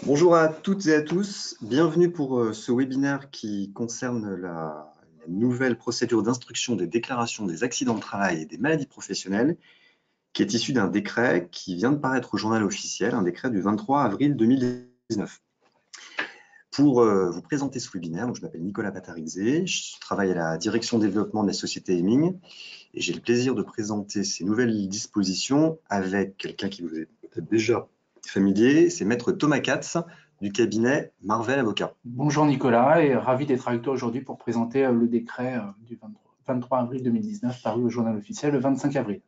Bonjour à toutes et à tous, bienvenue pour ce webinaire qui concerne la nouvelle procédure d'instruction des déclarations des accidents de travail et des maladies professionnelles qui est issue d'un décret qui vient de paraître au journal officiel, un décret du 23 avril 2019. Pour vous présenter ce webinaire, je m'appelle Nicolas Patarizé, je travaille à la direction développement de la société Heming et j'ai le plaisir de présenter ces nouvelles dispositions avec quelqu'un qui vous est peut-être déjà familier, c'est Maître Thomas Katz du cabinet Marvel Avocat. Bonjour Nicolas et ravi d'être avec toi aujourd'hui pour présenter le décret du 23 avril 2019 paru au journal officiel le 25 avril.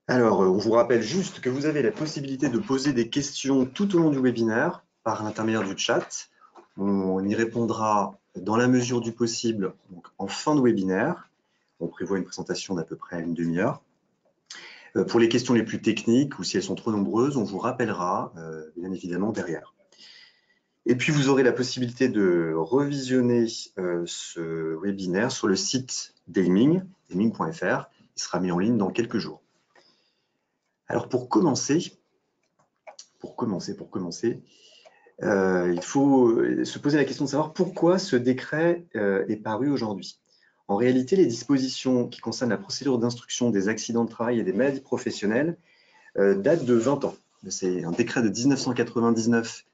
Alors, on vous rappelle juste que vous avez la possibilité de poser des questions tout au long du webinaire par l'intermédiaire du chat. On y répondra dans la mesure du possible donc en fin de webinaire. On prévoit une présentation d'à peu près une demi-heure. Pour les questions les plus techniques ou si elles sont trop nombreuses, on vous rappellera bien évidemment derrière. Et puis, vous aurez la possibilité de revisionner ce webinaire sur le site d'Heming, heming.fr. Il sera mis en ligne dans quelques jours. Alors, pour commencer, il faut se poser la question de savoir pourquoi ce décret est paru aujourd'hui. En réalité, les dispositions qui concernent la procédure d'instruction des accidents de travail et des maladies professionnelles datent de 20 ans. C'est un décret de 1999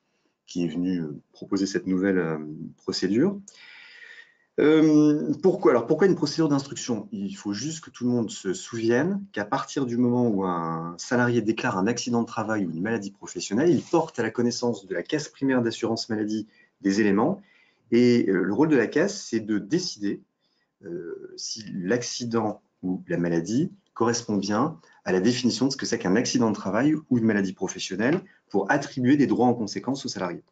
qui est venu proposer cette nouvelle procédure. Pourquoi une procédure d'instruction? Il faut juste que tout le monde se souvienne qu'à partir du moment où un salarié déclare un accident de travail ou une maladie professionnelle, il porte à la connaissance de la caisse primaire d'assurance maladie des éléments. Et le rôle de la caisse, c'est de décider si l'accident ou la maladie correspond bien à la définition de ce que c'est qu'un accident de travail ou une maladie professionnelle pour attribuer des droits en conséquence aux salariés.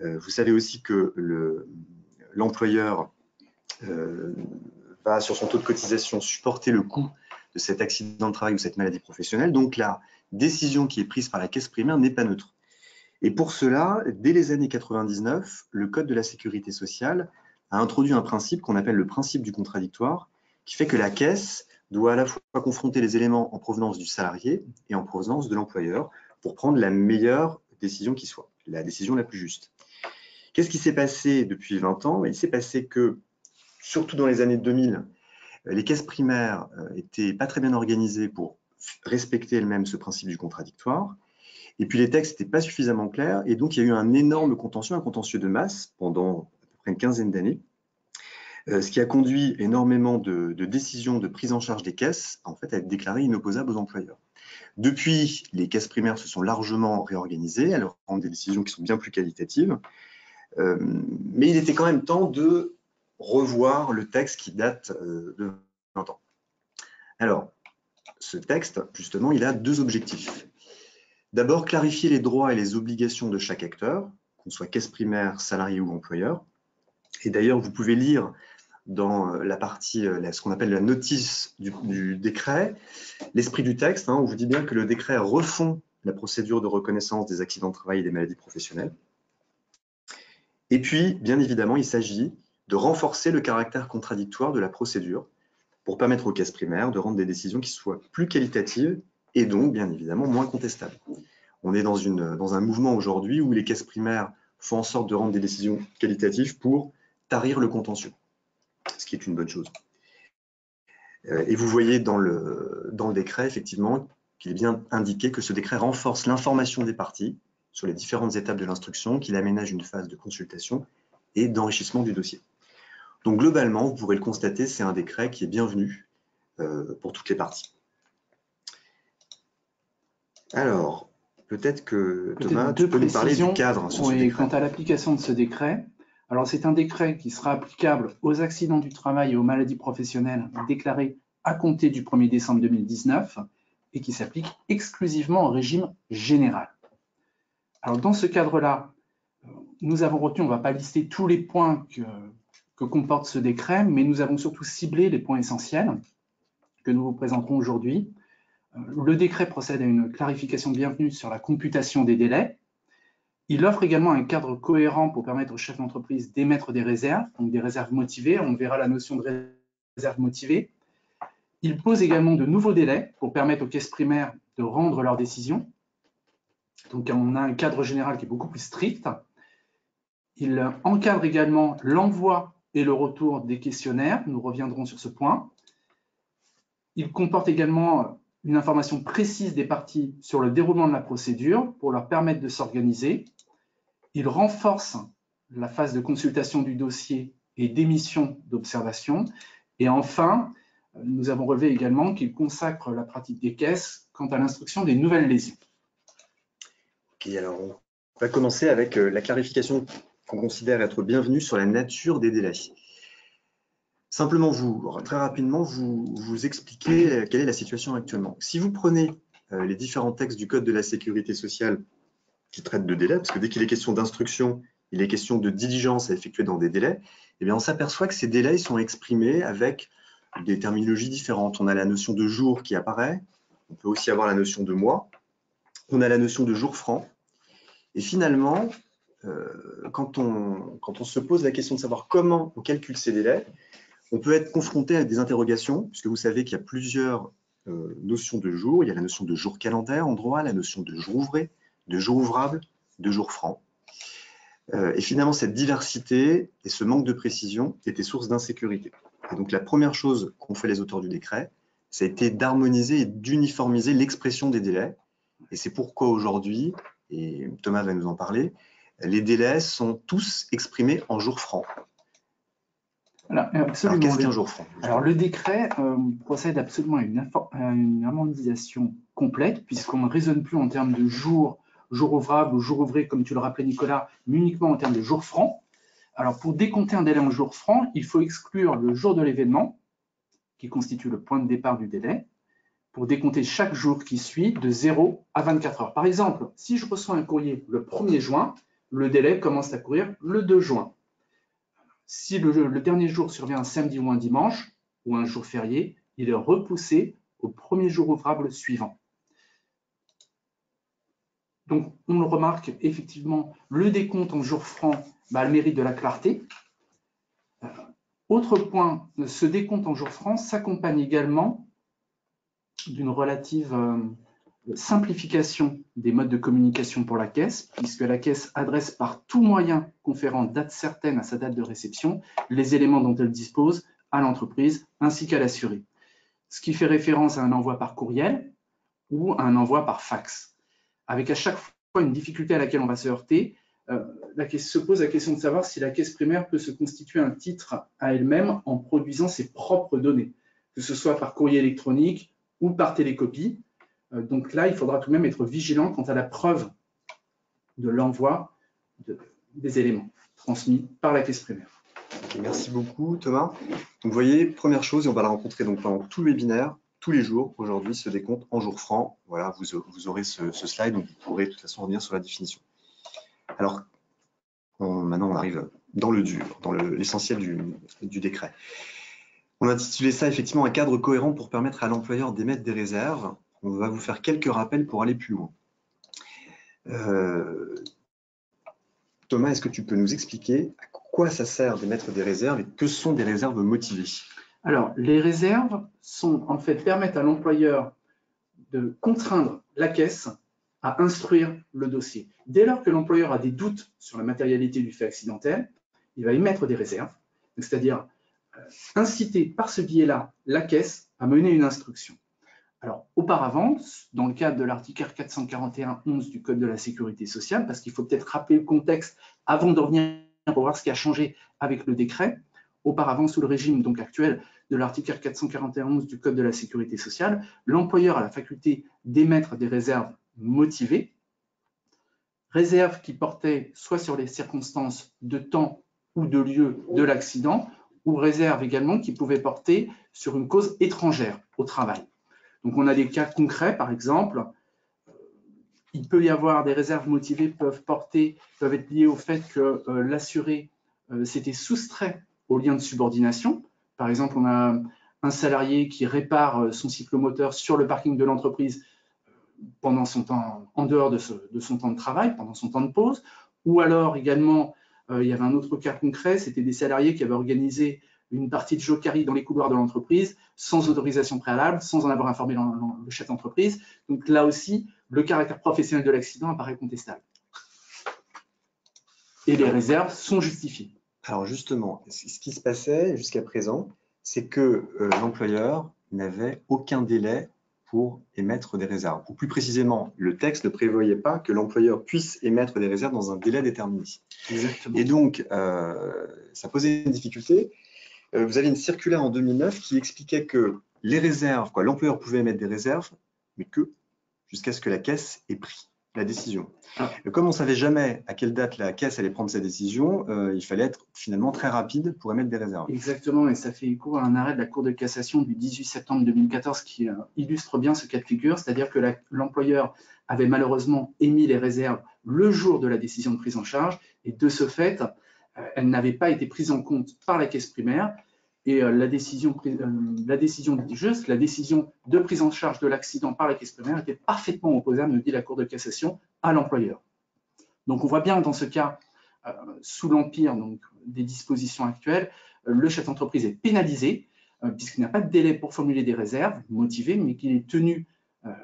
Vous savez aussi que l'employeur va, sur son taux de cotisation, supporter le coût de cet accident de travail ou cette maladie professionnelle. Donc, la décision qui est prise par la caisse primaire n'est pas neutre. Et pour cela, dès les années 99, le Code de la sécurité sociale a introduit un principe qu'on appelle le principe du contradictoire, qui fait que la caisse doit à la fois confronter les éléments en provenance du salarié et en provenance de l'employeur pour prendre la meilleure décision qui soit, la décision la plus juste. Qu'est-ce qui s'est passé depuis 20 ans? Il s'est passé que, surtout dans les années 2000, les caisses primaires n'étaient pas très bien organisées pour respecter elles-mêmes ce principe du contradictoire. Et puis les textes n'étaient pas suffisamment clairs. Et donc, il y a eu un énorme contentieux, un contentieux de masse pendant à peu près une quinzaine d'années, ce qui a conduit énormément de décisions de prise en charge des caisses en fait, à être déclarées inopposables aux employeurs. Depuis, les caisses primaires se sont largement réorganisées. Elles rendent des décisions qui sont bien plus qualitatives. Mais il était quand même temps de revoir le texte qui date de 20 ans. Alors, ce texte, justement, il a deux objectifs. D'abord, clarifier les droits et les obligations de chaque acteur, qu'on soit caisse primaire, salarié ou employeur. Et d'ailleurs, vous pouvez lire dans la partie, ce qu'on appelle la notice du décret, l'esprit du texte, on vous dit bien que le décret refond la procédure de reconnaissance des accidents de travail et des maladies professionnelles. Et puis, bien évidemment, il s'agit de renforcer le caractère contradictoire de la procédure pour permettre aux caisses primaires de rendre des décisions qui soient plus qualitatives et donc, bien évidemment, moins contestables. On est dans un mouvement aujourd'hui où les caisses primaires font en sorte de rendre des décisions qualitatives pour tarir le contentieux, ce qui est une bonne chose. Et vous voyez dans le décret, effectivement, qu'il est bien indiqué que ce décret renforce l'information des parties sur les différentes étapes de l'instruction, qu'il aménage une phase de consultation et d'enrichissement du dossier. Donc globalement, vous pourrez le constater, c'est un décret qui est bienvenu pour toutes les parties. Alors, peut-être que Thomas, tu peux nous parler du cadre sur ce décret. Quant à l'application de ce décret, alors c'est un décret qui sera applicable aux accidents du travail et aux maladies professionnelles déclarées à compter du 1er décembre 2019 et qui s'applique exclusivement au régime général. Alors dans ce cadre-là, nous avons retenu, on ne va pas lister tous les points que comporte ce décret, mais nous avons surtout ciblé les points essentiels que nous vous présenterons aujourd'hui. Le décret procède à une clarification bienvenue sur la computation des délais. Il offre également un cadre cohérent pour permettre aux chefs d'entreprise d'émettre des réserves, donc des réserves motivées. On verra la notion de réserve motivée. Il pose également de nouveaux délais pour permettre aux caisses primaires de rendre leurs décisions. Donc, on a un cadre général qui est beaucoup plus strict. Il encadre également l'envoi et le retour des questionnaires. Nous reviendrons sur ce point. Il comporte également une information précise des parties sur le déroulement de la procédure pour leur permettre de s'organiser. Il renforce la phase de consultation du dossier et d'émission d'observation. Et enfin, nous avons relevé également qu'il consacre la pratique des caisses quant à l'instruction des nouvelles lésions. Ok, alors on va commencer avec la clarification qu'on considère être bienvenue sur la nature des délais. Simplement, très rapidement, vous expliquer quelle est la situation actuellement. Si vous prenez les différents textes du Code de la sécurité sociale qui traitent de délais, parce que dès qu'il est question d'instruction, il est question de diligence à effectuer dans des délais, eh bien, on s'aperçoit que ces délais sont exprimés avec des terminologies différentes. On a la notion de jour qui apparaît, on peut aussi avoir la notion de mois, on a la notion de jour franc, et finalement, quand on se pose la question de savoir comment on calcule ces délais, on peut être confronté à des interrogations, puisque vous savez qu'il y a plusieurs notions de jour. Il y a la notion de jour calendaire en droit, la notion de jour ouvré, de jour ouvrable, de jour franc. Et finalement, cette diversité et ce manque de précision étaient source d'insécurité. Et donc, la première chose qu'ont fait les auteurs du décret, ça a été d'harmoniser et d'uniformiser l'expression des délais. Et c'est pourquoi aujourd'hui, et Thomas va nous en parler, les délais sont tous exprimés en jours francs. Alors, absolument. Alors, qu'est-ce qu'un jour franc? Alors, le décret procède absolument à une harmonisation complète, puisqu'on ne raisonne plus en termes de jour ouvrable ou jour ouvré, comme tu le rappelais, Nicolas, mais uniquement en termes de jour franc. Alors, pour décompter un délai en jour franc, il faut exclure le jour de l'événement, qui constitue le point de départ du délai, pour décompter chaque jour qui suit de 0 à 24 heures. Par exemple, si je reçois un courrier le 1er juin, le délai commence à courir le 2 juin. Si le dernier jour survient un samedi ou un dimanche, ou un jour férié, il est repoussé au premier jour ouvrable suivant. Donc, on le remarque, effectivement, le décompte en jours francs a le mérite de la clarté. Autre point, ce décompte en jours francs s'accompagne également d'une relative simplification des modes de communication pour la caisse, puisque la caisse adresse par tout moyen conférant date certaine à sa date de réception les éléments dont elle dispose à l'entreprise ainsi qu'à l'assuré. Ce qui fait référence à un envoi par courriel ou à un envoi par fax. Avec à chaque fois une difficulté à laquelle on va se heurter, la caisse se pose la question de savoir si la caisse primaire peut se constituer un titre à elle-même en produisant ses propres données, que ce soit par courrier électronique ou par télécopie. Donc là, il faudra tout de même être vigilant quant à la preuve de l'envoi des éléments transmis par la caisse primaire. Okay, merci beaucoup, Thomas. Donc, vous voyez, première chose, et on va la rencontrer donc pendant tout le webinaire, tous les jours, aujourd'hui, ce décompte en jours francs. Voilà, vous aurez ce slide, donc vous pourrez de toute façon revenir sur la définition. Alors, maintenant, on arrive dans le dur, dans l'essentiel du décret. On a intitulé ça effectivement un cadre cohérent pour permettre à l'employeur d'émettre des réserves. On va vous faire quelques rappels pour aller plus loin. Thomas, est-ce que tu peux nous expliquer à quoi ça sert d'émettre des réserves et que sont des réserves motivées? Alors, les réserves permettent à l'employeur de contraindre la caisse à instruire le dossier. Dès lors que l'employeur a des doutes sur la matérialité du fait accidentel, il va émettre des réserves, c'est-à-dire inciter par ce biais-là la caisse à mener une instruction. Alors, auparavant, dans le cadre de l'article 441.11 du Code de la sécurité sociale, parce qu'il faut peut-être rappeler le contexte avant de revenir pour voir ce qui a changé avec le décret, auparavant, sous le régime donc actuel de l'article 441.11 du Code de la sécurité sociale, l'employeur a la faculté d'émettre des réserves motivées, réserves qui portaient soit sur les circonstances de temps ou de lieu de l'accident, ou réserves également qui pouvaient porter sur une cause étrangère au travail. Donc, on a des cas concrets, par exemple, il peut y avoir des réserves motivées peuvent être liées au fait que l'assuré s'était soustrait au lien de subordination. Par exemple, on a un salarié qui répare son cyclomoteur sur le parking de l'entreprise pendant son temps, en dehors de son temps de travail, pendant son temps de pause. Ou alors également, il y avait un autre cas concret, c'était des salariés qui avaient organisé une partie de jokari dans les couloirs de l'entreprise sans autorisation préalable, sans en avoir informé le chef d'entreprise. Donc là aussi, le caractère professionnel de l'accident apparaît contestable. Et les réserves sont justifiées. Alors justement, ce qui se passait jusqu'à présent, c'est que l'employeur n'avait aucun délai pour émettre des réserves. Ou plus précisément, le texte ne prévoyait pas que l'employeur puisse émettre des réserves dans un délai déterminé. Exactement. Et donc, ça posait une difficulté. Vous avez une circulaire en 2009 qui expliquait que les réserves, l'employeur pouvait émettre des réserves, mais que jusqu'à ce que la caisse ait pris la décision. Comme on ne savait jamais à quelle date la caisse allait prendre sa décision, il fallait être finalement très rapide pour émettre des réserves. Exactement, et ça fait écho à un arrêt de la Cour de cassation du 18 septembre 2014 qui illustre bien ce cas de figure, c'est-à-dire que l'employeur avait malheureusement émis les réserves le jour de la décision de prise en charge, et de ce fait, elles n'avaient pas été prises en compte par la caisse primaire, et la décision de prise en charge de l'accident par la caisse primaire était parfaitement opposable, nous dit la Cour de cassation, à l'employeur. Donc on voit bien dans ce cas, sous l'empire des dispositions actuelles, le chef d'entreprise est pénalisé puisqu'il n'a pas de délai pour formuler des réserves motivées, mais qu'il est tenu,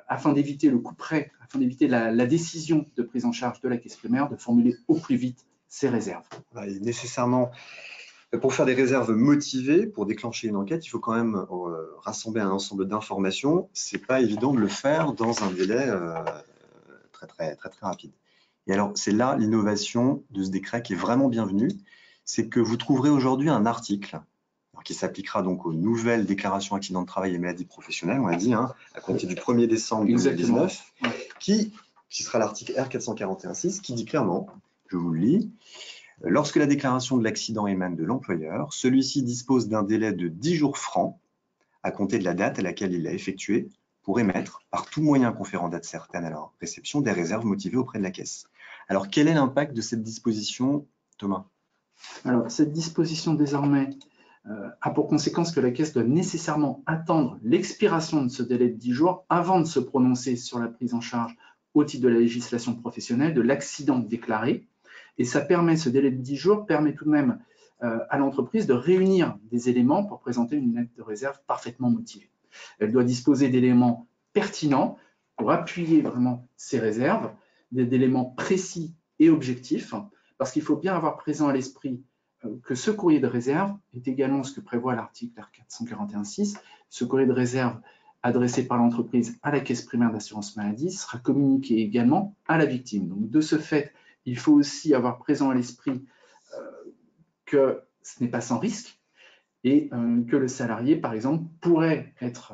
afin d'éviter le coup près, afin d'éviter la décision de prise en charge de la caisse primaire, de formuler au plus vite ses réserves. Et nécessairement, pour faire des réserves motivées, pour déclencher une enquête, il faut quand même rassembler un ensemble d'informations. Ce n'est pas évident de le faire dans un délai très rapide. Et alors, c'est là l'innovation de ce décret qui est vraiment bienvenue, c'est que vous trouverez aujourd'hui un article qui s'appliquera donc aux nouvelles déclarations accidents de travail et maladies professionnelles, on l'a dit, à compter du 1er décembre 2019, qui sera l'article R441.6, qui dit clairement, je vous le lis, lorsque la déclaration de l'accident émane de l'employeur, celui-ci dispose d'un délai de 10 jours francs à compter de la date à laquelle il l'a effectué pour émettre, par tout moyen conférant date certaine à leur réception, des réserves motivées auprès de la caisse. Alors, quel est l'impact de cette disposition, Thomas? Alors, cette disposition, désormais, a pour conséquence que la caisse doit nécessairement attendre l'expiration de ce délai de 10 jours avant de se prononcer sur la prise en charge au titre de la législation professionnelle de l'accident déclaré. Et ça permet, ce délai de 10 jours permet tout de même à l'entreprise de réunir des éléments pour présenter une lettre de réserve parfaitement motivée. Elle doit disposer d'éléments pertinents pour appuyer vraiment ses réserves, d'éléments précis et objectifs, parce qu'il faut bien avoir présent à l'esprit que ce courrier de réserve est également ce que prévoit l'article R441.6. Ce courrier de réserve adressé par l'entreprise à la caisse primaire d'assurance maladie sera communiqué également à la victime. Donc, de ce fait, il faut aussi avoir présent à l'esprit que ce n'est pas sans risque et que le salarié, par exemple, pourrait être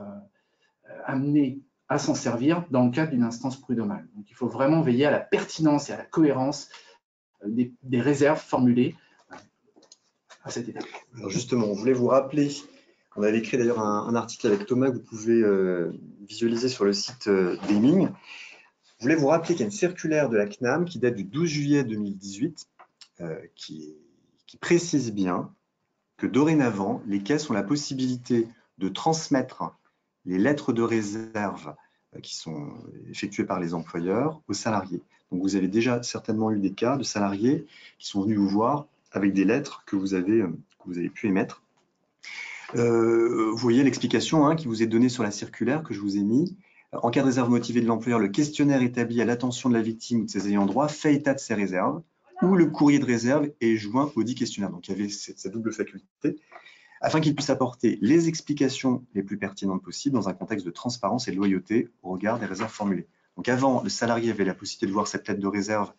amené à s'en servir dans le cadre d'une instance prud'homale. Donc, il faut vraiment veiller à la pertinence et à la cohérence des réserves formulées à cette étape. Alors justement, on voulait vous rappeler, on avait écrit d'ailleurs un article avec Thomas que vous pouvez visualiser sur le site d'Aiming. Je voulais vous rappeler qu'il y a une circulaire de la CNAM qui date du 12 juillet 2018 qui précise bien que dorénavant, les caisses ont la possibilité de transmettre les lettres de réserve qui sont effectuées par les employeurs aux salariés. Donc vous avez déjà certainement eu des cas de salariés qui sont venus vous voir avec des lettres que vous avez pu émettre. Vous voyez l'explication qui vous est donnée sur la circulaire que je vous ai mis. En cas de réserve motivée de l'employeur, le questionnaire établi à l'attention de la victime ou de ses ayants droit fait état de ses réserves, ou le courrier de réserve est joint au dit questionnaire. Donc il y avait cette double faculté, afin qu'il puisse apporter les explications les plus pertinentes possibles dans un contexte de transparence et de loyauté au regard des réserves formulées. Donc avant, le salarié avait la possibilité de voir cette lettre de réserve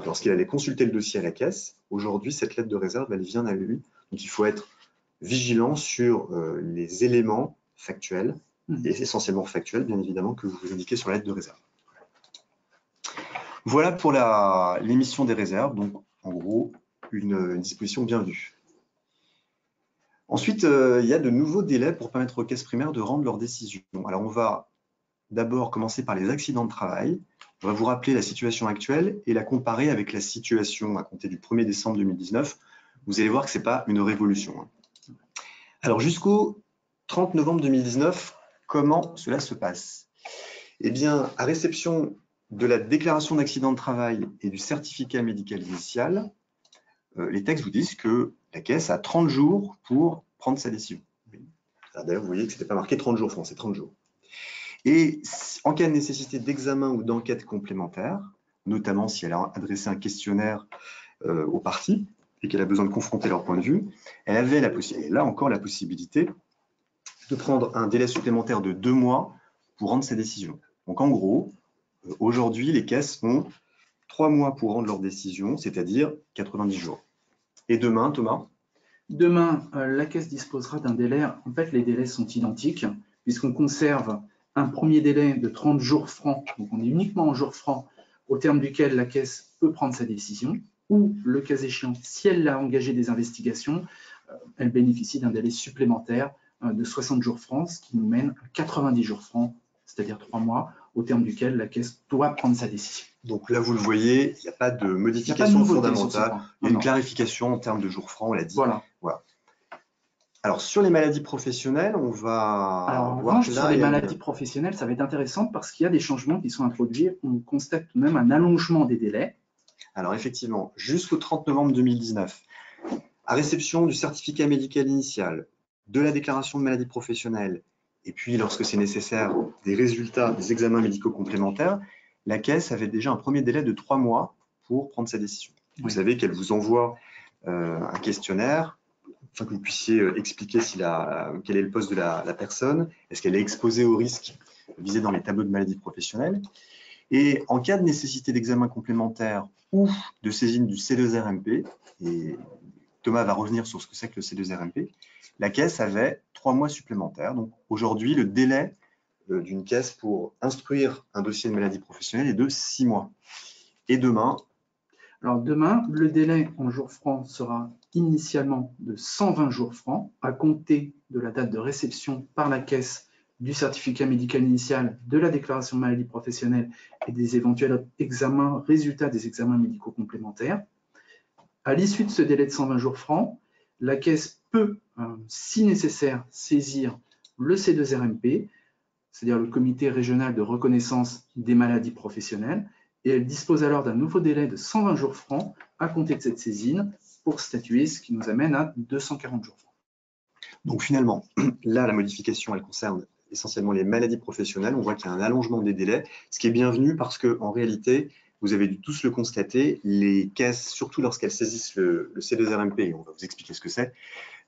lorsqu'il allait consulter le dossier à la caisse. Aujourd'hui, cette lettre de réserve, elle vient à lui. Donc il faut être vigilant sur les éléments factuels, et essentiellement factuels, bien évidemment, que vous indiquez sur la lettre de réserve. Voilà pour l'émission des réserves, donc en gros, une disposition bienvenue. Ensuite, il y a de nouveaux délais pour permettre aux caisses primaires de rendre leurs décisions. Alors, on va d'abord commencer par les accidents de travail. On va vous rappeler la situation actuelle et la comparer avec la situation à compter du 1er décembre 2019. Vous allez voir que ce n'est pas une révolution. Alors, jusqu'au 30 novembre 2019, comment cela se passe? Eh bien, à réception de la déclaration d'accident de travail et du certificat médical initial, les textes vous disent que la caisse a 30 jours pour prendre sa décision. D'ailleurs, vous voyez que ce n'était pas marqué 30 jours francs, c'est 30 jours. Et en cas de nécessité d'examen ou d'enquête complémentaire, notamment si elle a adressé un questionnaire aux parties et qu'elle a besoin de confronter leur point de vue, elle avait là encore la possibilité de prendre un délai supplémentaire de 2 mois pour rendre ses décisions. Donc en gros, aujourd'hui, les caisses ont 3 mois pour rendre leurs décisions, c'est-à-dire 90 jours. Et demain, Thomas? Demain, la Caisse disposera d'un délai. En fait, les délais sont identiques, puisqu'on conserve un premier délai de 30 jours francs, donc on est uniquement en jours francs, au terme duquel la Caisse peut prendre sa décision, ou, le cas échéant, si elle a engagé des investigations, elle bénéficie d'un délai supplémentaire de 60 jours francs, ce qui nous mène à 90 jours francs, c'est-à-dire 3 mois, au terme duquel la Caisse doit prendre sa décision. Donc là, vous le voyez, il n'y a pas de modification fondamentale, il y a une clarification en termes de jours francs, on l'a dit. Voilà. Alors, sur les maladies professionnelles, on va voir que sur les maladies professionnelles, ça va être intéressant parce qu'il y a des changements qui sont introduits. On constate tout de même un allongement des délais. Alors, effectivement, jusqu'au 30 novembre 2019, à réception du certificat médical initial, de la déclaration de maladie professionnelle, et puis, lorsque c'est nécessaire, des résultats des examens médicaux complémentaires, la Caisse avait déjà un premier délai de 3 mois pour prendre sa décision. Vous savez qu'elle vous envoie un questionnaire, afin que vous puissiez expliquer quel est le poste de la personne, est-ce qu'elle est exposée au risque visé dans les tableaux de maladie professionnelle. Et en cas de nécessité d'examen complémentaire ou de saisine du C2RMP, et Thomas va revenir sur ce que c'est que le C2RMP, la Caisse avait 3 mois supplémentaires. Donc aujourd'hui, le délai d'une caisse pour instruire un dossier de maladie professionnelle est de 6 mois. Et demain? Alors demain, le délai en jours francs sera initialement de 120 jours francs à compter de la date de réception par la Caisse du certificat médical initial, de la déclaration de maladie professionnelle et des éventuels examens, résultats des examens médicaux complémentaires. À l'issue de ce délai de 120 jours francs, la Caisse peut, si nécessaire, saisir le C2RMP, c'est-à-dire le comité régional de reconnaissance des maladies professionnelles, et elle dispose alors d'un nouveau délai de 120 jours francs à compter de cette saisine pour statuer, ce qui nous amène à 240 jours francs. Donc finalement, là, la modification, elle concerne essentiellement les maladies professionnelles. On voit qu'il y a un allongement des délais, ce qui est bienvenu parce qu'en réalité, vous avez dû tous le constater, les caisses, surtout lorsqu'elles saisissent le C2RMP, et on va vous expliquer ce que c'est,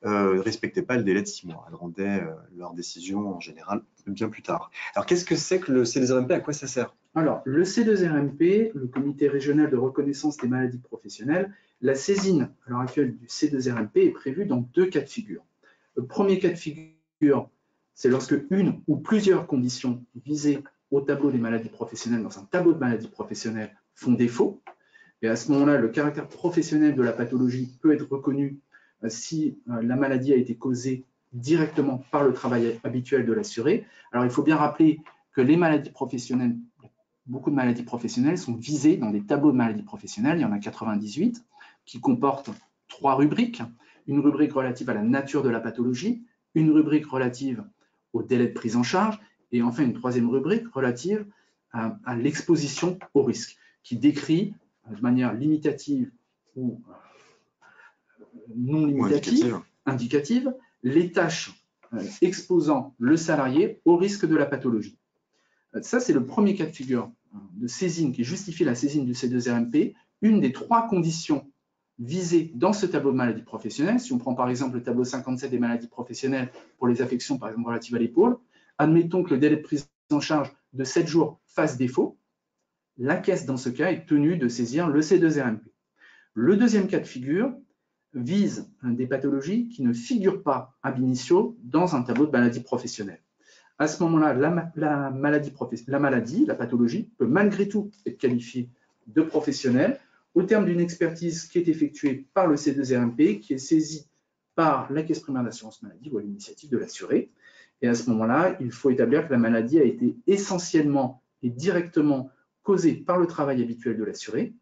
ne respectaient pas le délai de 6 mois. Elles rendaient leur décision en général bien plus tard. Alors qu'est-ce que c'est que le C2RMP? À quoi ça sert? Alors, le C2RMP, le comité régional de reconnaissance des maladies professionnelles, la saisine à l'heure actuelle du C2RMP est prévue dans 2 cas de figure. Le premier cas de figure, c'est lorsque une ou plusieurs conditions visées au tableau des maladies professionnelles, dans un tableau de maladies professionnelles, font défaut. Et à ce moment-là, le caractère professionnel de la pathologie peut être reconnu si la maladie a été causée directement par le travail habituel de l'assuré. Alors, il faut bien rappeler que les maladies professionnelles, beaucoup de maladies professionnelles sont visées dans des tableaux de maladies professionnelles. Il y en a 98 qui comportent 3 rubriques. Une rubrique relative à la nature de la pathologie, une rubrique relative au délai de prise en charge, et enfin une 3e rubrique relative à l'exposition au risque, qui décrit de manière limitative ou non limitative, indicative, les tâches exposant le salarié au risque de la pathologie. Ça, c'est le premier cas de figure de saisine qui justifie la saisine du C2RMP. Une des 3 conditions visées dans ce tableau de maladies professionnelles, si on prend par exemple le tableau 57 des maladies professionnelles pour les affections par exemple relatives à l'épaule, admettons que le délai de prise en charge de 7 jours fasse défaut, la Caisse dans ce cas est tenue de saisir le C2RMP. Le deuxième cas de figure vise des pathologies qui ne figurent pas ab initio dans un tableau de maladies professionnelles. À ce moment-là, la pathologie, peut malgré tout être qualifiée de professionnelle au terme d'une expertise qui est effectuée par le C2RMP, qui est saisie par la Caisse primaire d'assurance maladie ou à l'initiative de l'assuré. Et à ce moment-là, il faut établir que la maladie a été essentiellement et directement causée par le travail habituel de l'assuré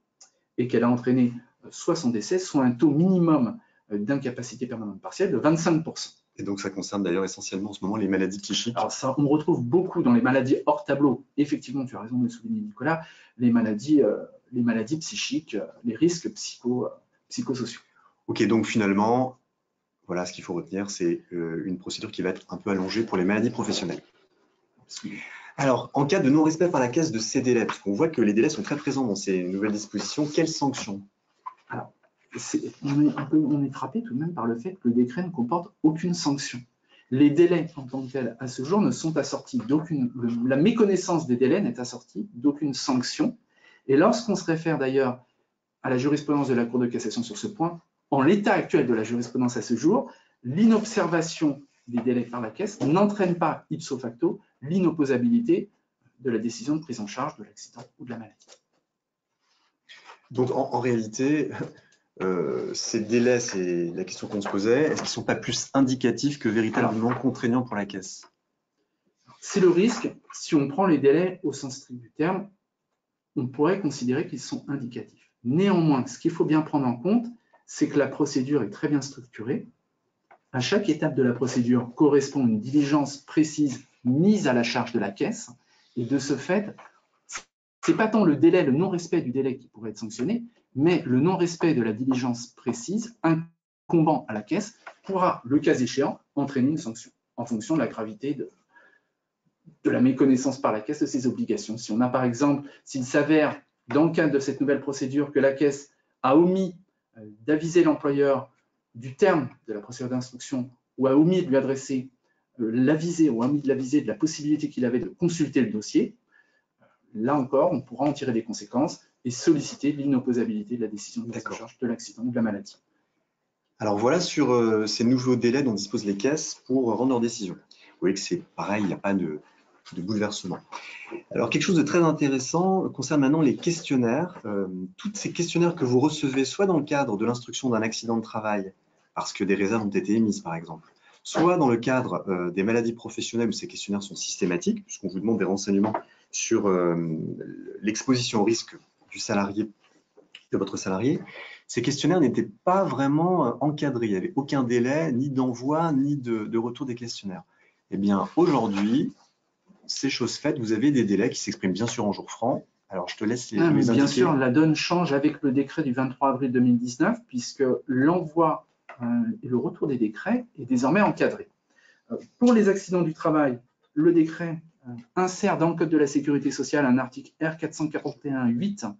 et qu'elle a entraîné soit son décès, soit un taux minimum d'incapacité permanente partielle de 25%. Et donc, ça concerne d'ailleurs essentiellement en ce moment les maladies psychiques. Alors ça, on retrouve beaucoup dans les maladies hors tableau. Effectivement, tu as raison de le souligner, Nicolas, les maladies psychiques, les risques psychosociaux. Ok, donc finalement, voilà, ce qu'il faut retenir, c'est une procédure qui va être un peu allongée pour les maladies professionnelles. Alors, en cas de non-respect par la caisse de ces délais, parce qu'on voit que les délais sont très présents dans ces nouvelles dispositions, quelles sanctions? Alors, on est frappé tout de même par le fait que le décret ne comporte aucune sanction. Les délais en tant que tels, à ce jour, ne sont assortis d'aucune. La méconnaissance des délais n'est assortie d'aucune sanction. Et lorsqu'on se réfère d'ailleurs à la jurisprudence de la Cour de cassation sur ce point, en l'état actuel de la jurisprudence à ce jour, l'inobservation des délais par la caisse n'entraîne pas ipso facto l'inopposabilité de la décision de prise en charge de l'accident ou de la maladie. Donc, en réalité, ces délais, c'est la question qu'on se posait, est-ce qu'ils ne sont pas plus indicatifs que véritablement contraignants pour la caisse? C'est le risque. Si on prend les délais au sens strict du terme, on pourrait considérer qu'ils sont indicatifs. Néanmoins, ce qu'il faut bien prendre en compte, c'est que la procédure est très bien structurée. À chaque étape de la procédure correspond une diligence précise mise à la charge de la caisse. Et de ce fait, ce n'est pas tant le délai, le non-respect du délai qui pourrait être sanctionné, mais le non-respect de la diligence précise incombant à la caisse pourra, le cas échéant, entraîner une sanction en fonction de la gravité de la méconnaissance par la caisse de ses obligations. Si on a par exemple, s'il s'avère dans le cadre de cette nouvelle procédure que la caisse a omis d'aviser l'employeur du terme de la procédure d'instruction ou a omis de lui adresser l'aviser ou a omis de l'aviser de la possibilité qu'il avait de consulter le dossier, là encore, on pourra en tirer des conséquences et solliciter l'inopposabilité de la décision de prise en charge de l'accident ou de la maladie. Alors voilà sur ces nouveaux délais dont disposent les caisses pour rendre leur décision. Vous voyez que c'est pareil, il n'y a pas de bouleversement. Alors quelque chose de très intéressant concerne maintenant les questionnaires. Tous ces questionnaires que vous recevez soit dans le cadre de l'instruction d'un accident de travail, parce que des réserves ont été émises par exemple, soit dans le cadre des maladies professionnelles où ces questionnaires sont systématiques, puisqu'on vous demande des renseignements sur l'exposition au risque du salarié, de votre salarié, ces questionnaires n'étaient pas vraiment encadrés. Il n'y avait aucun délai, ni d'envoi, ni de retour des questionnaires. Eh bien, aujourd'hui, c'est chose faite, vous avez des délais qui s'expriment bien sûr en jours francs. Alors, je te laisse les indiquer. Bien sûr, la donne change avec le décret du 23 avril 2019, puisque l'envoi et le retour des décrets est désormais encadré. Pour les accidents du travail, le décret insère dans le Code de la sécurité sociale un article R441-8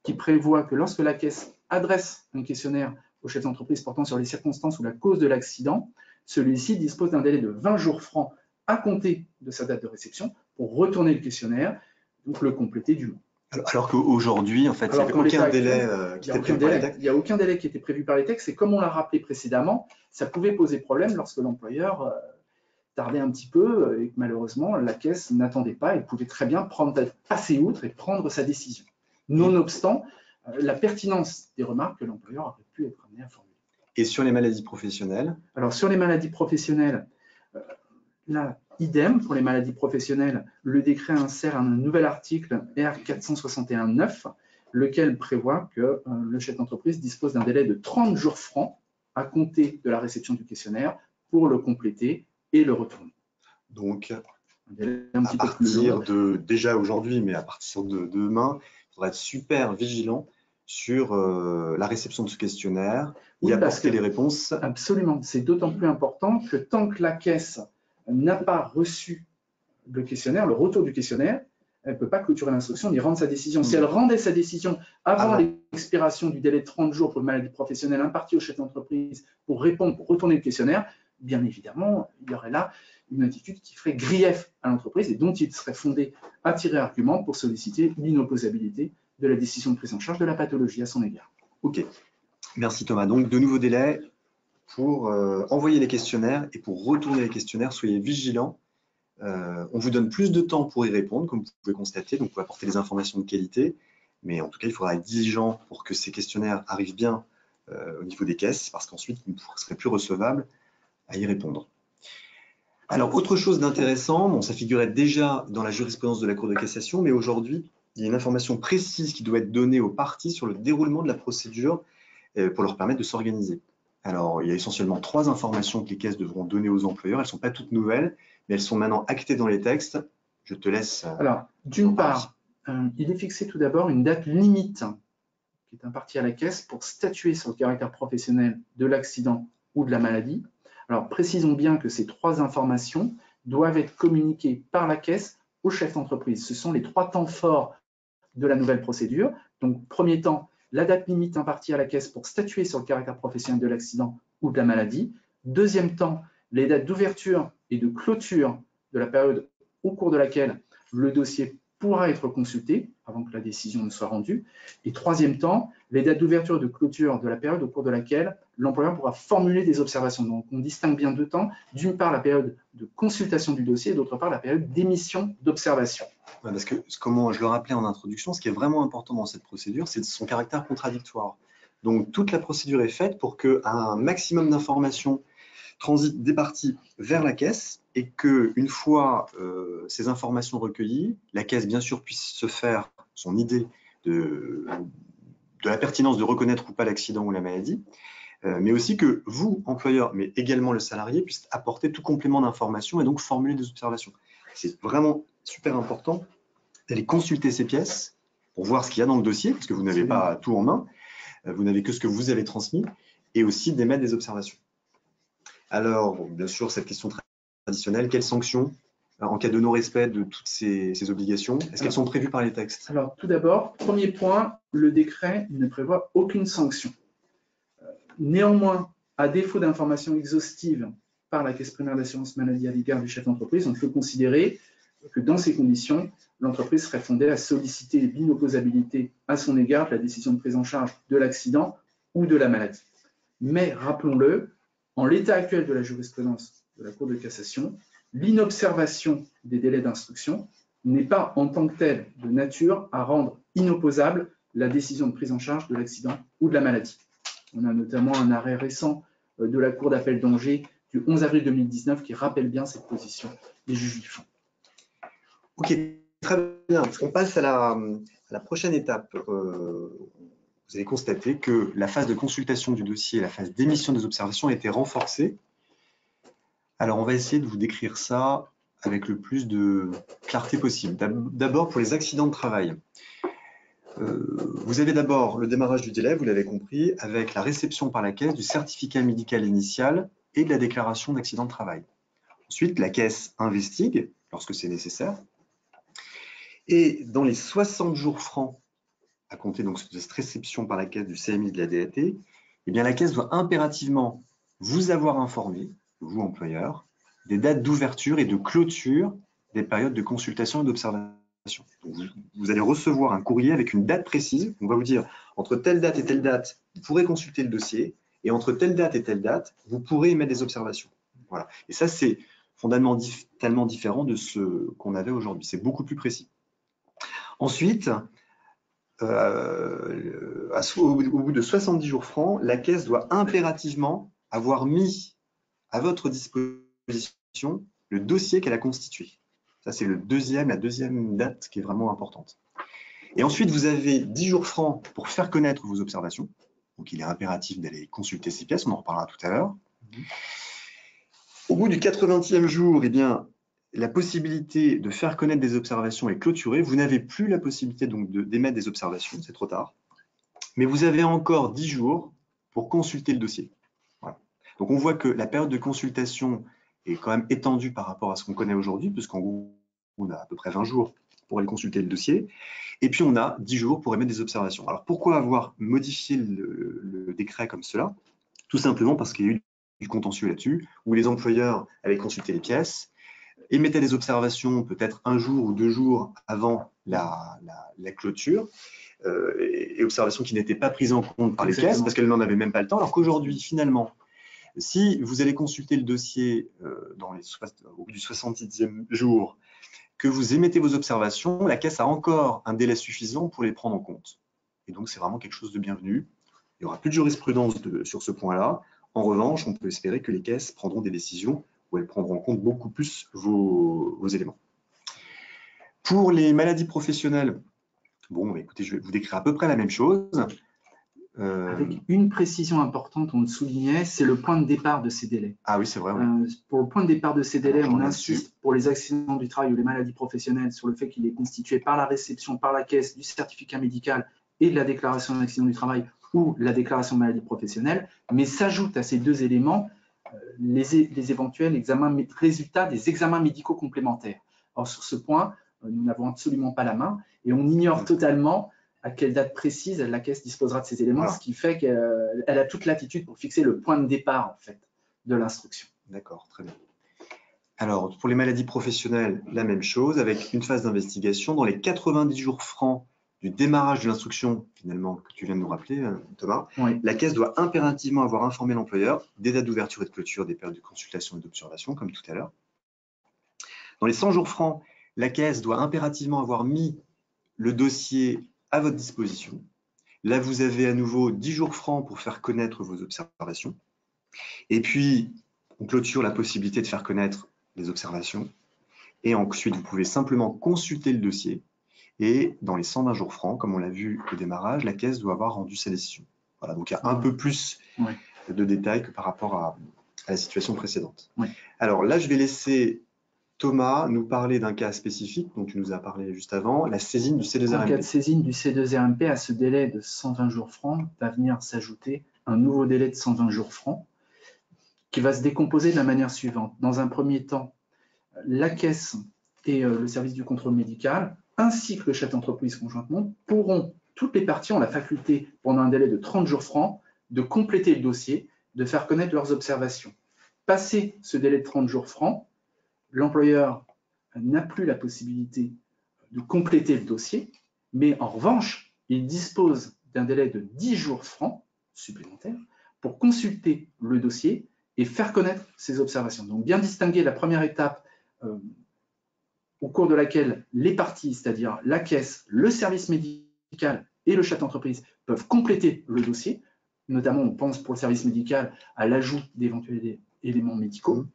qui prévoit que lorsque la caisse adresse un questionnaire au chef d'entreprise portant sur les circonstances ou la cause de l'accident, celui-ci dispose d'un délai de 20 jours francs à compter de sa date de réception pour retourner le questionnaire, donc le compléter dûment. Alors qu'aujourd'hui, en fait, il n'y avait aucun délai qui était prévu par les textes. Il n'y a aucun délai qui était prévu par les textes, et comme on l'a rappelé précédemment, ça pouvait poser problème lorsque l'employeur tardait un petit peu et que malheureusement, la caisse n'attendait pas et pouvait très bien passer outre et prendre sa décision. Nonobstant la pertinence des remarques que l'employeur aurait pu être amené à formuler. Et sur les maladies professionnelles? Alors, sur les maladies professionnelles, là, idem, pour les maladies professionnelles, le décret insère un nouvel article R461-9, lequel prévoit que le chef d'entreprise dispose d'un délai de 30 jours francs à compter de la réception du questionnaire pour le compléter et le retourner. Donc, à partir de, déjà aujourd'hui, mais à partir de demain, il faudra être super vigilant sur la réception de ce questionnaire et apporter les réponses. Absolument, c'est d'autant plus important que tant que la caisse n'a pas reçu le questionnaire, le retour du questionnaire, elle ne peut pas clôturer l'instruction ni rendre sa décision. Si elle rendait sa décision avant l'expiration du délai de 30 jours pour une maladie professionnelle impartie au chef d'entreprise pour répondre, pour retourner le questionnaire, bien évidemment, il y aurait là une attitude qui ferait grief à l'entreprise et dont il serait fondé à tirer argument pour solliciter l'inopposabilité de la décision de prise en charge de la pathologie à son égard. Ok, merci Thomas. Donc, de nouveaux délais pour envoyer les questionnaires et pour retourner les questionnaires, soyez vigilants. On vous donne plus de temps pour y répondre, comme vous pouvez constater, donc vous pouvez apporter des informations de qualité, mais en tout cas, il faudra être diligent pour que ces questionnaires arrivent bien au niveau des caisses, parce qu'ensuite, vous ne serez plus recevable à y répondre. Alors, autre chose d'intéressant, bon, ça figurait déjà dans la jurisprudence de la Cour de cassation, mais aujourd'hui, il y a une information précise qui doit être donnée aux parties sur le déroulement de la procédure pour leur permettre de s'organiser. Alors, il y a essentiellement 3 informations que les caisses devront donner aux employeurs. Elles ne sont pas toutes nouvelles, mais elles sont maintenant actées dans les textes. Je te laisse. Alors, d'une part, il est fixé tout d'abord une date limite qui est impartie à la caisse pour statuer sur le caractère professionnel de l'accident ou de la maladie. Alors, précisons bien que ces 3 informations doivent être communiquées par la caisse au chef d'entreprise. Ce sont les 3 temps forts de la nouvelle procédure. Donc, premier temps, la date limite impartie à la caisse pour statuer sur le caractère professionnel de l'accident ou de la maladie. Deuxième temps, les dates d'ouverture et de clôture de la période au cours de laquelle le dossier pourra être consulté avant que la décision ne soit rendue. Et troisième temps, les dates d'ouverture et de clôture de la période au cours de laquelle l'employeur pourra formuler des observations. Donc, on distingue bien 2 temps. D'une part, la période de consultation du dossier et d'autre part, la période d'émission d'observation. Ouais, parce que, comme je le rappelais en introduction, ce qui est vraiment important dans cette procédure, c'est son caractère contradictoire. Donc, toute la procédure est faite pour qu'un maximum d'informations transitent des parties vers la caisse et qu'une fois ces informations recueillies, la caisse, bien sûr, puisse se faire son idée de la pertinence de reconnaître ou pas l'accident ou la maladie, mais aussi que vous, employeur, mais également le salarié, puisse apporter tout complément d'information et donc formuler des observations. C'est vraiment super important d'aller consulter ces pièces pour voir ce qu'il y a dans le dossier, parce que vous n'avez pas tout en main, vous n'avez que ce que vous avez transmis, et aussi d'émettre des observations. Alors, bien sûr, cette question traditionnelle, quelles sanctions en cas de non-respect de toutes ces obligations? Est-ce qu'elles sont prévues par les textes? Alors, tout d'abord, premier point, le décret ne prévoit aucune sanction. Néanmoins, à défaut d'informations exhaustives par la caisse primaire d'assurance maladie à l'égard du chef d'entreprise, on peut considérer que dans ces conditions, l'entreprise serait fondée à solliciter l'inopposabilité à son égard de la décision de prise en charge de l'accident ou de la maladie. Mais rappelons-le, en l'état actuel de la jurisprudence de la Cour de cassation, l'inobservation des délais d'instruction n'est pas en tant que telle de nature à rendre inopposable la décision de prise en charge de l'accident ou de la maladie. On a notamment un arrêt récent de la Cour d'appel d'Angers du 11 avril 2019 qui rappelle bien cette position des juges du fond. Ok, très bien. On passe à la prochaine étape. Vous allez constater que la phase de consultation du dossier et la phase d'émission des observations a été renforcée. Alors, on va essayer de vous décrire ça avec le plus de clarté possible. D'abord, pour les accidents de travail. Vous avez d'abord le démarrage du délai, vous l'avez compris, avec la réception par la caisse du certificat médical initial et de la déclaration d'accident de travail. Ensuite, la caisse investigue lorsque c'est nécessaire. Et dans les 60 jours francs à compter donc de cette réception par la caisse du CMI de la DAT, eh bien, la caisse doit impérativement vous avoir informé, vous employeur, des dates d'ouverture et de clôture des périodes de consultation et d'observation. Vous allez recevoir un courrier avec une date précise. On va vous dire, entre telle date et telle date, vous pourrez consulter le dossier, et entre telle date et telle date, vous pourrez émettre des observations. Voilà. Et ça, c'est fondamentalement différent de ce qu'on avait aujourd'hui. C'est beaucoup plus précis. Ensuite, au bout de 70 jours francs, la caisse doit impérativement avoir mis à votre disposition le dossier qu'elle a constitué. Ça, c'est la deuxième date qui est vraiment importante. Et ensuite, vous avez 10 jours francs pour faire connaître vos observations. Donc, il est impératif d'aller consulter ces pièces, on en reparlera tout à l'heure. Au bout du 80e jour, eh bien, la possibilité de faire connaître des observations est clôturée. Vous n'avez plus la possibilité donc d'émettre des observations, c'est trop tard. Mais vous avez encore 10 jours pour consulter le dossier. Voilà. Donc, on voit que la période de consultation est quand même étendue par rapport à ce qu'on connaît aujourd'hui, puisqu'en gros, on a à peu près 20 jours pour aller consulter le dossier. Et puis, on a 10 jours pour émettre des observations. Alors, pourquoi avoir modifié le décret comme cela? Tout simplement parce qu'il y a eu du contentieux là-dessus, où les employeurs avaient consulté les pièces, émettaient des observations peut-être 1 jour ou 2 jours avant la clôture, et observations qui n'étaient pas prises en compte par les caisses parce qu'elles n'en avaient même pas le temps, alors qu'aujourd'hui, finalement, si vous allez consulter le dossier au bout du 70e jour, que vous émettez vos observations, la caisse a encore un délai suffisant pour les prendre en compte. Et donc, c'est vraiment quelque chose de bienvenu. Il n'y aura plus de jurisprudence sur ce point-là. En revanche, on peut espérer que les caisses prendront des décisions où elles prendront en compte beaucoup plus vos éléments. Pour les maladies professionnelles, bon, écoutez, je vais vous décrire à peu près la même chose. Avec une précision importante, on le soulignait, c'est le point de départ de ces délais. Ah oui, c'est vrai. Oui. Pour le point de départ de ces délais, on insiste pour les accidents du travail ou les maladies professionnelles sur le fait qu'il est constitué par la réception par la caisse du certificat médical et de la déclaration d'accident du travail ou la déclaration de maladie professionnelle, mais s'ajoutent à ces 2 éléments les éventuels résultats des examens médicaux complémentaires. Or, sur ce point, nous n'avons absolument pas la main et on ignore totalement à quelle date précise la caisse disposera de ces éléments, Voilà. Ce qui fait qu'elle a toute latitude pour fixer le point de départ en fait, de l'instruction. D'accord, très bien. Alors, pour les maladies professionnelles, la même chose, avec une phase d'investigation. Dans les 90 jours francs du démarrage de l'instruction, finalement, que tu viens de nous rappeler, Thomas, Oui. la caisse doit impérativement avoir informé l'employeur des dates d'ouverture et de clôture des périodes de consultation et d'observation, comme tout à l'heure. Dans les 100 jours francs, la caisse doit impérativement avoir mis le dossier à votre disposition. Là, vous avez à nouveau 10 jours francs pour faire connaître vos observations. Et puis, on clôture la possibilité de faire connaître les observations. Et ensuite, vous pouvez simplement consulter le dossier. Et dans les 120 jours francs, comme on l'a vu au démarrage, la caisse doit avoir rendu sa décision. Voilà, donc il y a un peu plus de détails que par rapport à la situation précédente. Oui. Alors là, je vais laisser Thomas nous parler d'un cas spécifique dont tu nous as parlé juste avant, la saisine du C2RMP. En cas de saisine du C2RMP, à ce délai de 120 jours francs, va venir s'ajouter un nouveau délai de 120 jours francs qui va se décomposer de la manière suivante. Dans un premier temps, la caisse et le service du contrôle médical, ainsi que le chef d'entreprise conjointement, pourront, toutes les parties ont la faculté, pendant un délai de 30 jours francs, de compléter le dossier, de faire connaître leurs observations. Passé ce délai de 30 jours francs, l'employeur n'a plus la possibilité de compléter le dossier, mais en revanche, il dispose d'un délai de 10 jours francs supplémentaires pour consulter le dossier et faire connaître ses observations. Donc, bien distinguer la première étape au cours de laquelle les parties, c'est-à-dire la caisse, le service médical et le chef d'entreprise, peuvent compléter le dossier. Notamment, on pense pour le service médical à l'ajout d'éventuels éléments médicaux.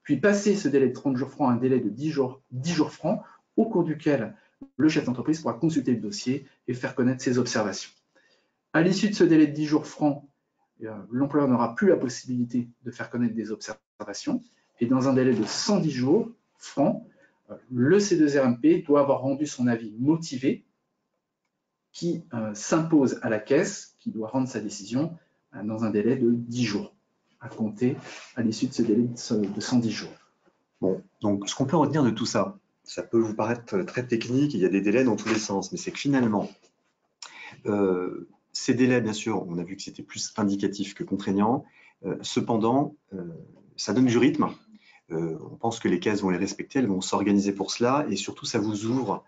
Puis, passer ce délai de 30 jours francs à un délai de 10 jours francs, au cours duquel le chef d'entreprise pourra consulter le dossier et faire connaître ses observations. À l'issue de ce délai de 10 jours francs, l'employeur n'aura plus la possibilité de faire connaître des observations. Et dans un délai de 110 jours francs, le C2RMP doit avoir rendu son avis motivé qui s'impose à la caisse, qui doit rendre sa décision dans un délai de 10 jours, à compter à l'issue de ce délai de 110 jours. Bon, donc ce qu'on peut retenir de tout ça, ça peut vous paraître très technique, il y a des délais dans tous les sens, mais c'est que finalement, ces délais, bien sûr, on a vu que c'était plus indicatif que contraignant. Cependant, ça donne du rythme. On pense que les caisses vont les respecter, elles vont s'organiser pour cela, et surtout, ça vous ouvre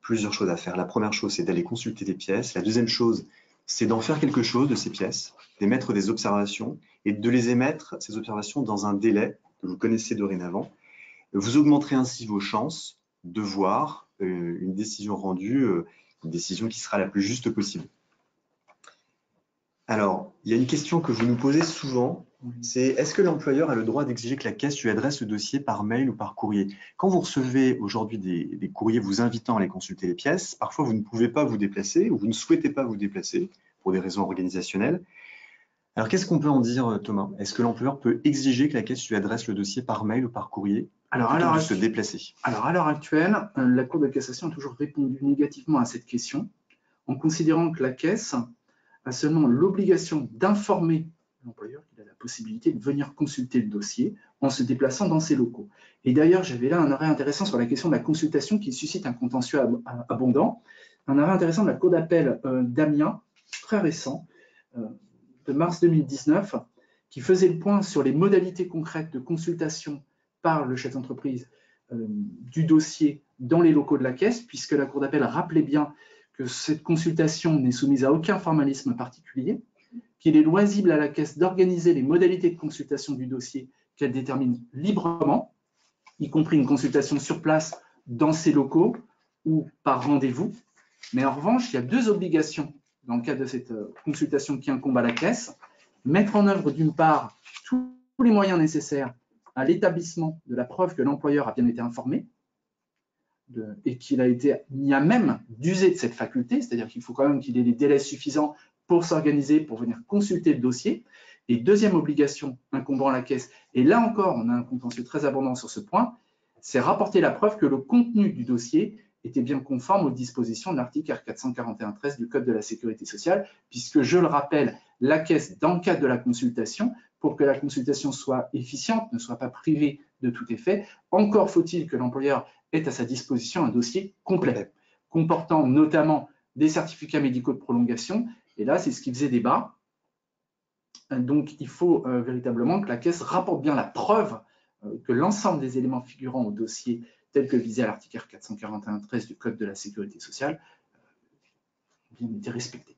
plusieurs choses à faire. La première chose, c'est d'aller consulter des pièces. La deuxième chose, c'est d'en faire quelque chose de ces pièces, d'émettre des observations, et de les émettre, ces observations, dans un délai que vous connaissez dorénavant. Vous augmenterez ainsi vos chances de voir une décision rendue, une décision qui sera la plus juste possible. Alors, il y a une question que vous nous posez souvent, c'est est-ce que l'employeur a le droit d'exiger que la caisse lui adresse le dossier par mail ou par courrier? Quand vous recevez aujourd'hui des courriers vous invitant à aller consulter les pièces, parfois vous ne pouvez pas vous déplacer ou vous ne souhaitez pas vous déplacer pour des raisons organisationnelles. Alors, qu'est-ce qu'on peut en dire, Thomas? Est-ce que l'employeur peut exiger que la caisse lui adresse le dossier par mail ou par courrier plutôt que de se déplacer? Alors, à l'heure actuelle, la Cour de cassation a toujours répondu négativement à cette question en considérant que la caisse a seulement l'obligation d'informer l'employeur qu'il a la possibilité de venir consulter le dossier en se déplaçant dans ses locaux. Et d'ailleurs, j'avais là un arrêt intéressant sur la question de la consultation qui suscite un contentieux abondant. Un arrêt intéressant de la Cour d'appel d'Amiens, très récent, de mars 2019, qui faisait le point sur les modalités concrètes de consultation par le chef d'entreprise du dossier dans les locaux de la caisse, puisque la Cour d'appel rappelait bien que cette consultation n'est soumise à aucun formalisme particulier, qu'il est loisible à la caisse d'organiser les modalités de consultation du dossier qu'elle détermine librement, y compris une consultation sur place dans ses locaux ou par rendez-vous. Mais en revanche, il y a deux obligations dans le cadre de cette consultation qui incombe à la caisse. Mettre en œuvre, d'une part, tous les moyens nécessaires à l'établissement de la preuve que l'employeur a bien été informé et qu'il a été mis à même d'user de cette faculté, c'est-à-dire qu'il faut quand même qu'il ait des délais suffisants pour s'organiser, pour venir consulter le dossier. Et deuxième obligation incombant à la caisse, et là encore, on a un contentieux très abondant sur ce point, c'est rapporter la preuve que le contenu du dossier était bien conforme aux dispositions de l'article R441-13 du Code de la Sécurité sociale, puisque, je le rappelle, la caisse, dans le cadre de la consultation, pour que la consultation soit efficiente, ne soit pas privée de tout effet, encore faut-il que l'employeur ait à sa disposition un dossier complet, comportant notamment des certificats médicaux de prolongation. Et là, c'est ce qui faisait débat. Donc, il faut véritablement que la Caisse rapporte bien la preuve que l'ensemble des éléments figurant au dossier, tel que visé à l'article 441-13 du Code de la Sécurité sociale, bien été respectés.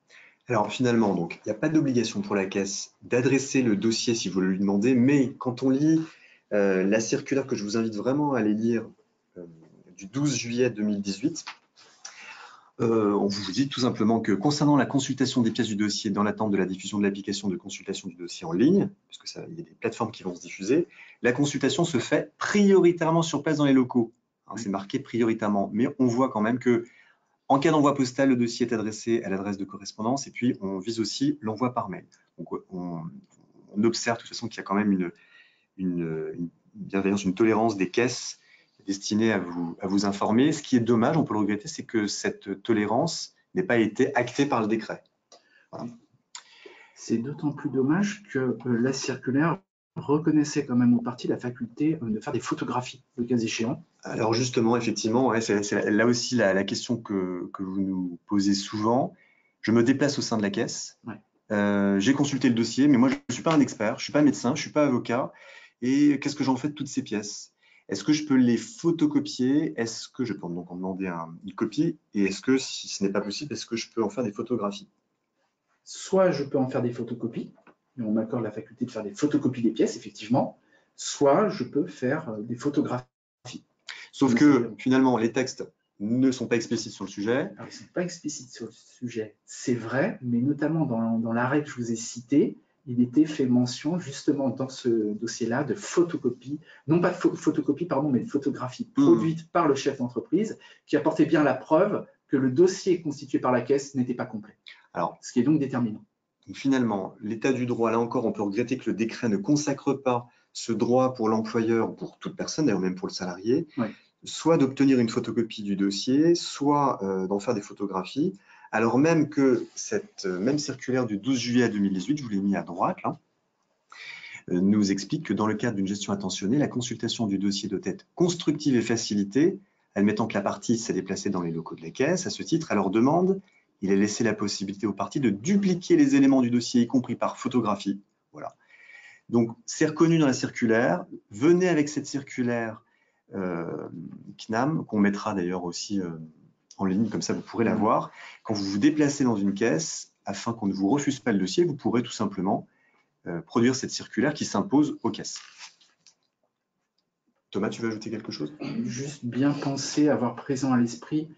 Alors finalement, donc, il n'y a pas d'obligation pour la Caisse d'adresser le dossier si vous le lui demandez, mais quand on lit la circulaire que je vous invite vraiment à aller lire du 12 juillet 2018, on vous dit tout simplement que concernant la consultation des pièces du dossier dans l'attente de la diffusion de l'application de consultation du dossier en ligne, puisque il y a des plateformes qui vont se diffuser, la consultation se fait prioritairement sur place dans les locaux. Hein, c'est marqué prioritairement, mais on voit quand même que en cas d'envoi postal, le dossier est adressé à l'adresse de correspondance et puis on vise aussi l'envoi par mail. Donc on observe de toute façon qu'il y a quand même une bienveillance, une tolérance des caisses destinée à vous informer. Ce qui est dommage, on peut le regretter, c'est que cette tolérance n'ait pas été actée par le décret. Voilà. C'est d'autant plus dommage que la circulaire reconnaissait quand même aux parties la faculté de faire des photographies, le cas échéant. Alors justement, effectivement, ouais, c'est là aussi la question que vous nous posez souvent. Je me déplace au sein de la caisse. Ouais. J'ai consulté le dossier, mais moi, je ne suis pas un expert, je ne suis pas médecin, je ne suis pas avocat. Et qu'est-ce que j'en fais de toutes ces pièces? Est-ce que je peux les photocopier? Est-ce que je peux donc en demander une copie? Et est-ce que, si ce n'est pas possible, est-ce que je peux en faire des photographies? Soit je peux en faire des photocopies, et on m'accorde la faculté de faire des photocopies des pièces, effectivement, soit je peux faire des photographies. Sauf que, finalement, les textes ne sont pas explicites sur le sujet. Alors, ils ne sont pas explicites sur le sujet, c'est vrai, mais notamment dans l'arrêt que je vous ai cité, il était fait mention justement dans ce dossier-là de photocopie, non pas de photocopie, pardon, mais de photographie produite par le chef d'entreprise qui apportait bien la preuve que le dossier constitué par la Caisse n'était pas complet. Alors, ce qui est donc déterminant. Donc finalement, l'état du droit, là encore, on peut regretter que le décret ne consacre pas ce droit pour l'employeur ou pour toute personne, d'ailleurs même pour le salarié, ouais, soit d'obtenir une photocopie du dossier, soit d'en faire des photographies, alors même que cette même circulaire du 12 juillet 2018, je vous l'ai mis à droite, là, nous explique que dans le cadre d'une gestion attentionnée, la consultation du dossier doit être constructive et facilitée, admettant que la partie s'est déplacée dans les locaux de la Caisse. À ce titre, à leur demande, il est laissé la possibilité aux parties de dupliquer les éléments du dossier, y compris par photographie. Voilà. Donc, c'est reconnu dans la circulaire. Venez avec cette circulaire CNAM, qu'on mettra d'ailleurs aussi en ligne, comme ça vous pourrez la voir. Quand vous vous déplacez dans une caisse, afin qu'on ne vous refuse pas le dossier, vous pourrez tout simplement produire cette circulaire qui s'impose aux caisses. Thomas, tu veux ajouter quelque chose? Juste bien penser, avoir présent à l'esprit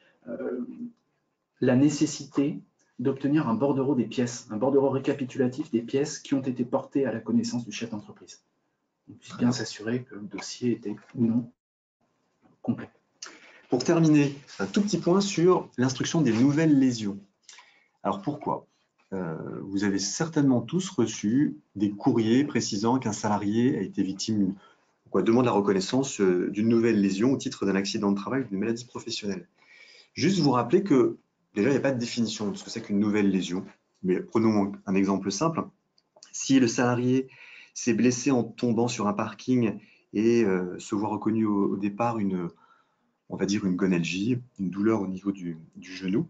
la nécessité d'obtenir un bordereau des pièces, un bordereau récapitulatif des pièces qui ont été portées à la connaissance du chef d'entreprise. Donc, bien s'assurer que le dossier était ou non complet. Pour terminer, un tout petit point sur l'instruction des nouvelles lésions. Alors pourquoi? Vous avez certainement tous reçu des courriers précisant qu'un salarié a été victime, demande la reconnaissance d'une nouvelle lésion au titre d'un accident de travail ou d'une maladie professionnelle. Juste vous rappeler que déjà, il n'y a pas de définition de ce que c'est qu'une nouvelle lésion. Mais prenons un exemple simple. Si le salarié s'est blessé en tombant sur un parking et se voit reconnu au départ on va dire une gonalgie, une douleur au niveau du genou,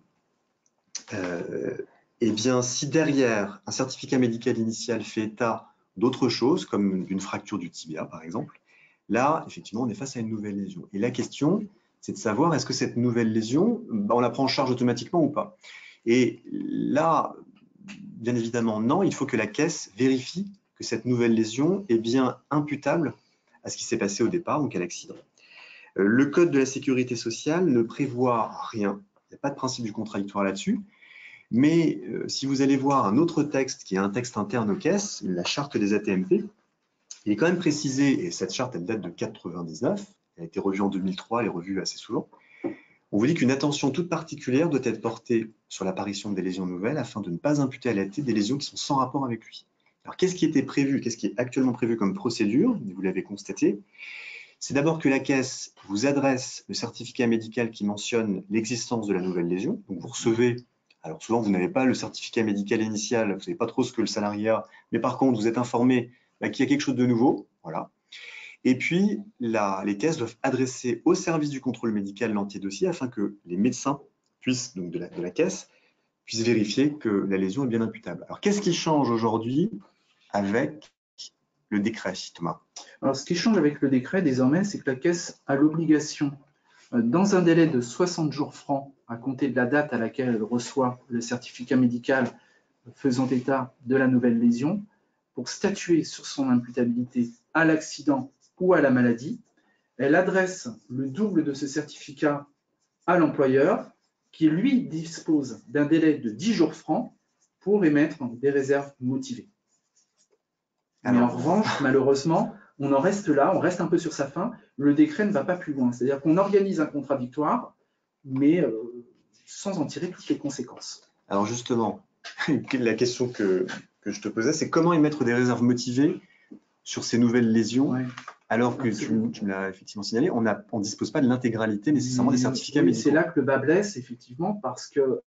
eh bien, si derrière un certificat médical initial fait état d'autre chose, comme d'une fracture du tibia, par exemple, là, effectivement, on est face à une nouvelle lésion. Et la question, c'est de savoir, est-ce que cette nouvelle lésion, on la prend en charge automatiquement ou pas? Et là, bien évidemment, non, il faut que la caisse vérifie que cette nouvelle lésion est bien imputable à ce qui s'est passé au départ, donc à l'accident. Le Code de la sécurité sociale ne prévoit rien, il n'y a pas de principe du contradictoire là-dessus, mais si vous allez voir un autre texte qui est un texte interne aux caisses, la charte des AT-MP, il est quand même précisé, et cette charte elle date de 1999, elle a été revue en 2003, elle est revue assez souvent, on vous dit qu'une attention toute particulière doit être portée sur l'apparition des lésions nouvelles afin de ne pas imputer à l'AT des lésions qui sont sans rapport avec lui. Alors qu'est-ce qui était prévu, qu'est-ce qui est actuellement prévu comme procédure? Vous l'avez constaté. C'est d'abord que la caisse vous adresse le certificat médical qui mentionne l'existence de la nouvelle lésion. Donc vous recevez, alors souvent vous n'avez pas le certificat médical initial, vous ne savez pas trop ce que le salarié a, mais par contre vous êtes informé qu'il y a quelque chose de nouveau. Voilà. Et puis, les caisses doivent adresser au service du contrôle médical l'entier dossier afin que les médecins puissent, donc de la caisse, puissent vérifier que la lésion est bien imputable. Alors, qu'est-ce qui change aujourd'hui avec le décret, Thomas? Alors, ce qui change avec le décret, désormais, c'est que la caisse a l'obligation, dans un délai de 60 jours francs, à compter de la date à laquelle elle reçoit le certificat médical faisant état de la nouvelle lésion, pour statuer sur son imputabilité à l'accident ou à la maladie. Elle adresse le double de ce certificat à l'employeur, qui lui dispose d'un délai de 10 jours francs pour émettre des réserves motivées. Mais en revanche, malheureusement, on en reste là, on reste un peu sur sa faim. Le décret ne va pas plus loin. C'est-à-dire qu'on organise un contradictoire, mais sans en tirer toutes les conséquences. Alors justement, la question que je te posais, c'est comment émettre des réserves motivées sur ces nouvelles lésions, alors que tu me l'as effectivement signalé, on ne dispose pas de l'intégralité nécessairement des certificats médicaux. C'est là que le bas blesse, effectivement, parce que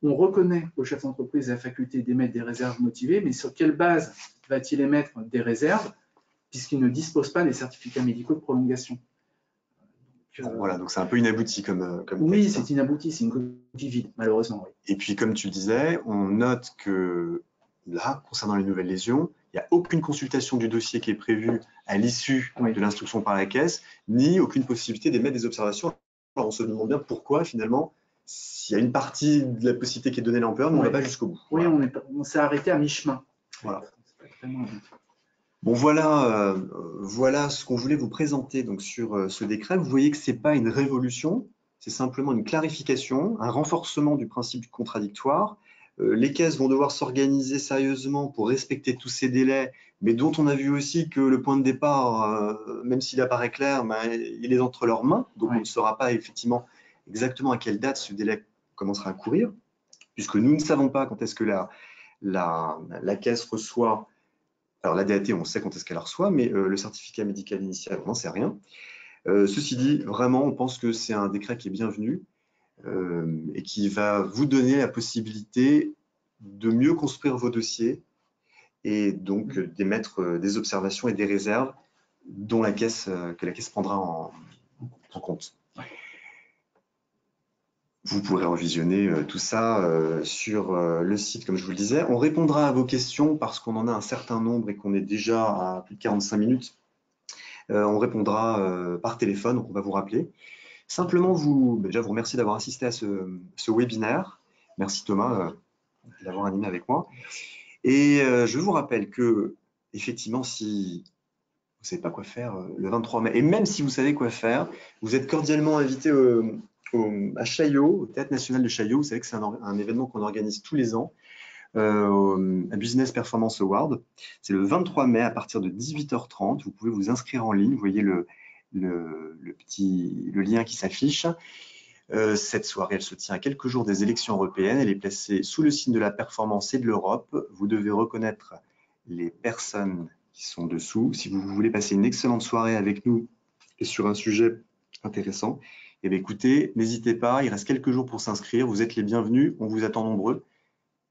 on reconnaît au chef d'entreprise la faculté d'émettre des réserves motivées, mais sur quelle base va-t-il émettre des réserves, puisqu'il ne dispose pas des certificats médicaux de prolongation? Voilà, donc c'est un peu inabouti comme oui, texte. C'est inabouti, c'est une coquille vide, malheureusement. Oui. Et puis, comme tu le disais, on note que là, concernant les nouvelles lésions, il n'y a aucune consultation du dossier qui est prévue à l'issue de l'instruction par la caisse, ni aucune possibilité d'émettre des observations. Alors, on se demande bien pourquoi, finalement, s'il y a une partie de la possibilité qui est donnée à l'employeur, mais on ne va pas jusqu'au bout. Oui, voilà. On s'est arrêté à mi-chemin. Voilà. Bon, voilà ce qu'on voulait vous présenter donc, sur ce décret. Vous voyez que ce n'est pas une révolution, c'est simplement une clarification, un renforcement du principe du contradictoire. Les caisses vont devoir s'organiser sérieusement pour respecter tous ces délais, mais dont on a vu aussi que le point de départ, même s'il apparaît clair, il est entre leurs mains. Donc on ne saura pas effectivement exactement à quelle date ce délai commencera à courir, puisque nous ne savons pas quand est-ce que la caisse reçoit. Alors la DAT, on sait quand est-ce qu'elle la reçoit, mais le certificat médical initial, on n'en sait rien. Ceci dit, vraiment, on pense que c'est un décret qui est bienvenu et qui va vous donner la possibilité de mieux construire vos dossiers et donc d'émettre des observations et des réserves dont que la caisse prendra en compte. Vous pourrez revisionner tout ça sur le site, comme je vous le disais. On répondra à vos questions parce qu'on en a un certain nombre et qu'on est déjà à plus de 45 minutes. On répondra par téléphone, donc on va vous rappeler. Simplement, déjà vous remercier d'avoir assisté à ce webinaire. Merci Thomas d'avoir animé avec moi. Et je vous rappelle que, effectivement, si vous ne savez pas quoi faire le 23 mai, et même si vous savez quoi faire, vous êtes cordialement invité à Chaillot, au Théâtre National de Chaillot. Vous savez que c'est un événement qu'on organise tous les ans, à Business Performance Award. C'est le 23 mai à partir de 18h30. Vous pouvez vous inscrire en ligne. Vous voyez le lien qui s'affiche. Cette soirée, elle se tient à quelques jours des élections européennes. Elle est placée sous le signe de la performance et de l'Europe. Vous devez reconnaître les personnes qui sont dessous. Si vous voulez passer une excellente soirée avec nous et sur un sujet intéressant, eh bien, écoutez, n'hésitez pas, il reste quelques jours pour s'inscrire. Vous êtes les bienvenus, on vous attend nombreux.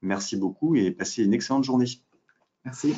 Merci beaucoup et passez une excellente journée. Merci.